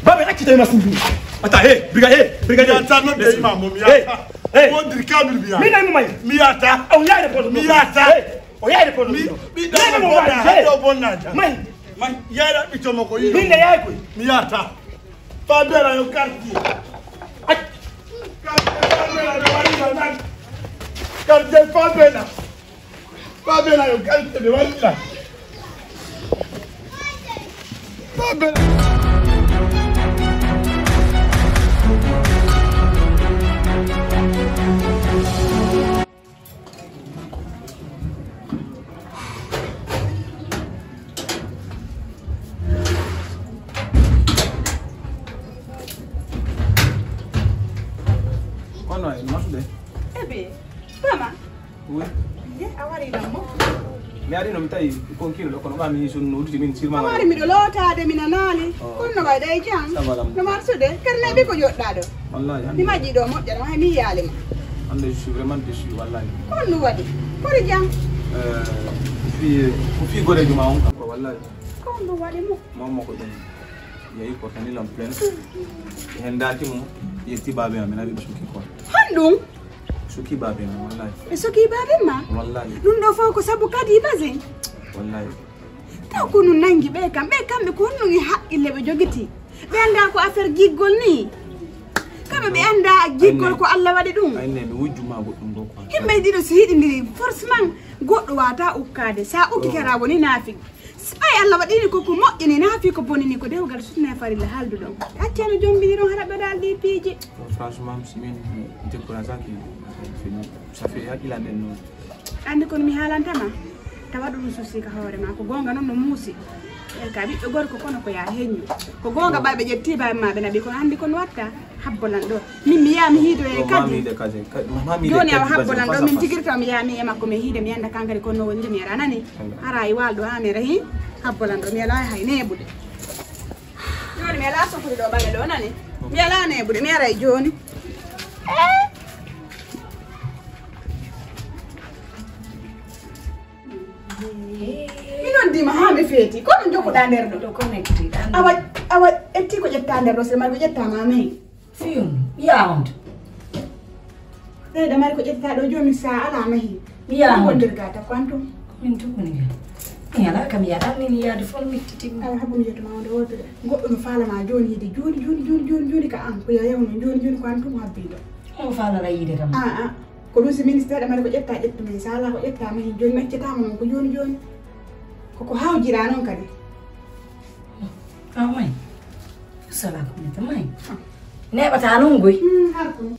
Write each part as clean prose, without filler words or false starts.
Baba akita masindu. Ata brigadier no de imam miata. Wondri kamil biya. Mina mu mai. Miata. O ya de podo. Miata. O ya de podo. Mi da mo bona, do bona. Mai. Ya da bito mako yi. Mina ya ko. Miata. Fa bela yo karti. Karti fa bela. Fa bela yo karti de wala. Fa bela. No, no today. Ebe, mama. Oui. Ye awari da mo. Mi ari no mitai ko kilo lo kono ba mi sun no duti min silma. Awari mi do lota de minanali. Kunno ba dai jang. No marsude karne be ko jodda do. Wallahi. Ni maji do mo jara mi yali ma. Ande je suis vraiment déçu wallahi. Kunno wadi. Kori jang. Fi gore juma on ko wallahi. Kunno wadi mo. Mama ko den. Yayi ko tani lam plein. Henda ti mo yeti babe amena bi suki ko. Handung. Suki babe wallahi. Suki babe ma. Wallahi. Nundo fo ko sabu kadi bazin. Wallahi. Ta kunu nangi be kam be ko nungi hakkille be jogiti. Be anda ko affaire giggol ni. Kambe be anda giggol ko Allah wadi dum. Ay ne mi wujjuma goddum do ko. Himbe dido so hidindiri forcement goddo wata ukkade sa ukki kara woni nafi. Ay Allah wadini ko moƴƴini nafi ko bonini ko dewgal sutna farilla haldu don. Accano jombini don hada badal di piji. Franchement simin découragé ki ça fait hakila den no. Andi kon mi halantama tawadu susi ka hore ma ko gonga non no musi. Ka bi do gorko kono ko ya henyu. Ko gonga babe jetti babe ma be nabi ko andi kon watta habbolan do. Min mi yami hido e kadi. Mami de Joni awa habbolan do min tigirta mi yami e makko mi hide mi anda kangari kon no wonde mi ranani. Ara i waldo amere hi habbolan do mi ala hay nebude. Joni mi ala so ko do babe do nani. Mi ala nebude mi ara joni. Di mahame feti ko non joko da nder do connected awa etti ko jetta nder do se mar ko jetta mame film yaund da mar ko jetta do joni sa ala mahi yaund wondir gata kwanto min tukuni ya ala kam ya dan ni ya de fon mitti ala habu jetta ma wonde wodo goddo no fala ma joni hidi joni ka an ko ya yawno joni kwanto mo habbido o fala la yide tam ko lusi ministère da mar ko jetta me sala ko jetta mahi joni meccata mo ko joni koko hawjira non kadi mãe sala ko ni tamay ne bata non goy harko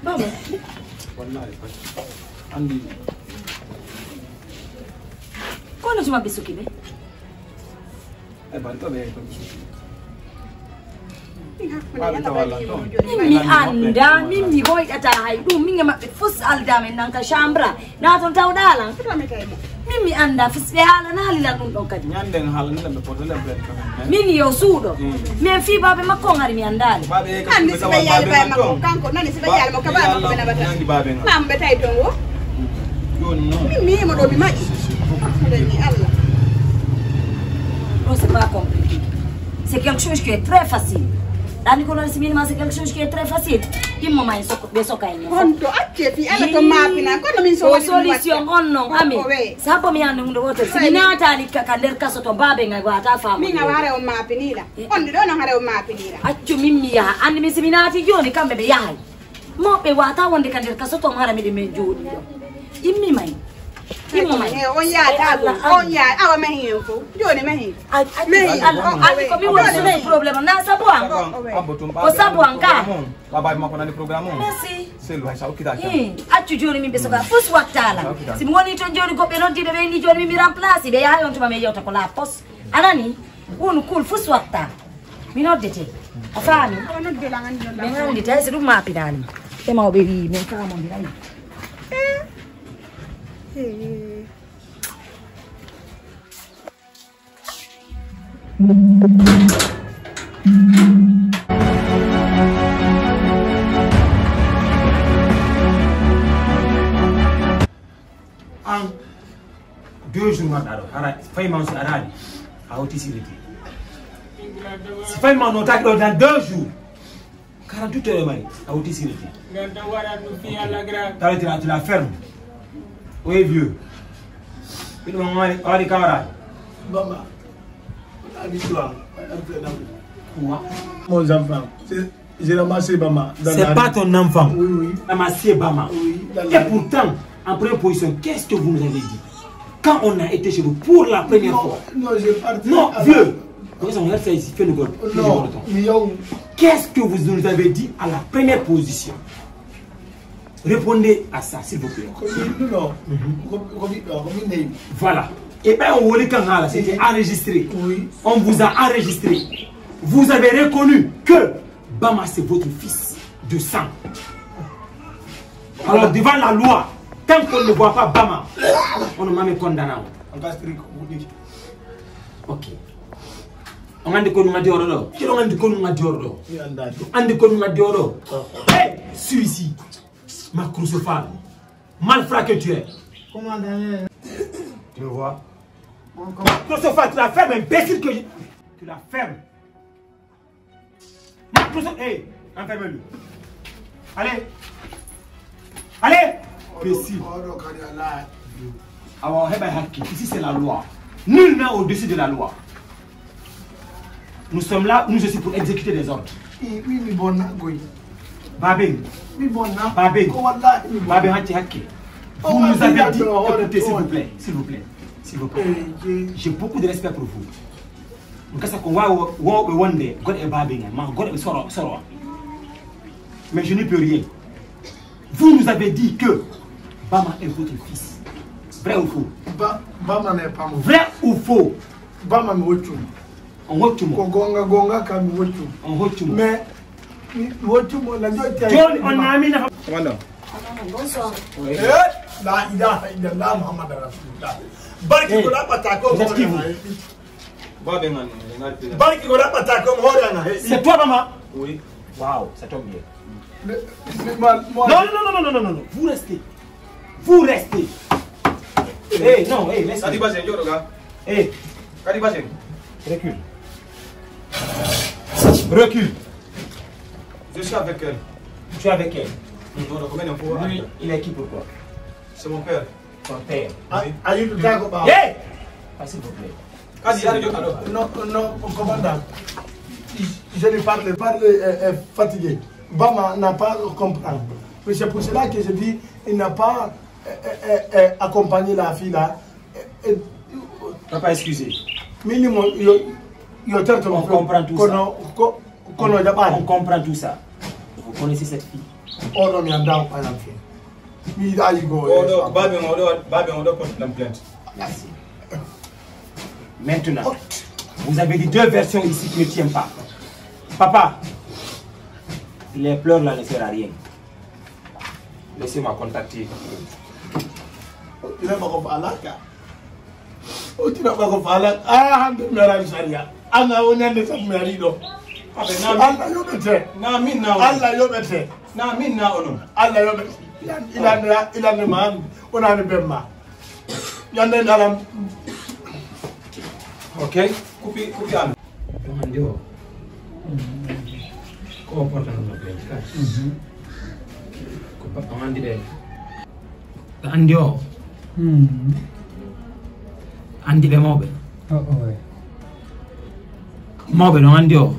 Baba. Wallahi. Andi. Kono cuma bisuki be? Bantu be ko bisuki. Mimi anda, mimi boy ata haidu, minga ma fus alda men nanka shambra. Na ton tawdala. Mimi anda fisbe hala na halila dum don kadi. Nyanden hala ni lambe portale lambe. Mini yo sudo. Me fi babe makko ngari mi andali. Babe ka andi sibe yali babe makko kanko nani sibe yali makko babe makko bena bata. Nangi babe nga. Mam betay ton wo. Yoni no. Mimi mo do mi maji. Dani Allah. Non c'est pas compliqué. C'est quelque chose qui est très facile. Dani ko non simini c'est quelque chose qui est très facile. Immo mai be sokai ni. Honto acce fi ala to mapina ko no min so solution on non ami. Sabo mi ande ndo wote. Simina tali ka nder kaso to babe ngai wata famu. Minga ware o mapinira. Ondi do no hare o mapinira. Accu mimmi ya andi mi siminati joni kambe be yahay. Mo be wata wonde ka nder kaso to hara mi de me jodi do. Immi mai. Immo mai. On ya ta on ya awa mehi enfo. Joni mehi. Mehi. Ali ko mi wona problème na sabuan. O sabuan ka. Baba ma kona ni programme. Merci. Selu hay sa okita. Accu joni mi be so ka fus waktala. Sim woni to joni go be non di be ni joni mi remplace be yahay on to ma me yota ko la pos. Anani wonu kul fus wakta mi noddete a faami min andi tay so ɗum mapinanima te mawɓe wi min famodirayi En 2 jours, Faïman Aradi a aussi si Faïman nous attaque dans 2 jours, 48 heures, a aussi tu la fermes. Oui, vieux. Il m'a dit, on va dire camarades. Maman, mon enfant, j'ai ramassé Bama. C'est pas ton enfant. Oui, oui. Ramassé Bama. Oui, et pourtant, en première position, qu'est-ce que vous nous avez dit quand on a été chez vous pour la première fois? Non, j'ai parti. Non, vieux. On regarde ça ici, fais le golf. Non, qu'est-ce que vous nous avez dit à la première position? Répondez à ça, s'il vous plaît. Non. Voilà. Et bien, c'était enregistré. Oui. On vous a enregistré. Vous avez reconnu que Bama, c'est votre fils de sang. Alors, devant la loi, tant qu'on ne voit pas Bama, on ne m'a pas condamné. Ok. On a dit qu'on m'a dit oro. Qui on a dit qu'on m'a dit oro? On a dit qu'on m'a dit oro. Hé, celui-ci, ma crucifixion, malfrat que tu es. Comment d'ailleurs? Tu me vois? Crucifixion, tu la fermes, imbécile que je... Tu la fermes. Ma crucifixion, hé, enferme-le. Allez. Allez. Imbécile. Alors, ici c'est la loi. Nul n'est au-dessus de la loi. Nous sommes là, nous aussi, pour exécuter des ordres. Babé, Babé, Babé, vous nous avez dit, écoutez, s'il vous plaît, s'il vous plaît, s'il vous plaît. J'ai beaucoup de respect pour vous. Mais je n'y peux rien. Vous nous avez dit que Bama est votre fils. Vrai ou faux? Bama n'est pas mon. Vrai ou faux? Bama me voit. On voit tout le monde. Gonga quand me voit. On voit tout le monde. Mais John, on a mis la... bonsoir. La ilaha illallah Muhammad Rasulullah. Barki ko da patako mo. Barki ko da patako mo na. C'est toi, maman? Oui. Waouh, ça tombe bien. Non. Non. Vous restez. Vous restez. Eh, non, eh, laisse. Eh, recule. Recule. Je suis avec elle. Tu es avec elle. Oui. Il est qui pour toi? C'est mon père. Ton père. Aïe, tu t'as quoi? Eh! S'il vous plaît. Non, commandant. Je lui parle fatigué. Bama n'a pas compris. Mais c'est pour cela que je dis, il n'a pas accompagné la fille là. Tu n'as pas excusé. Minimum, on comprend tout ça. On comprend tout ça. Vous connaissez cette fille? Oh non, mais on doit pas l'enfer. Merci. Maintenant, vous avez dit 2 versions ici qui ne tiennent pas. Papa, les pleurs là ne servent à rien. Laissez-moi contacter. Tu n'as pas compris là, tu n'as pas compris là. Ah, on a sharia. Allah on a des samarido. Allah yobete. Na min na. Allah yobete. Na min na ono. Allah yobete. Il a man. On a le bemma. Yande dalam. Ok. Coupi an. Ndio. Ko porta no play. Ko pa andi de. Ndio. Andi be mobe. Mobe no ndio.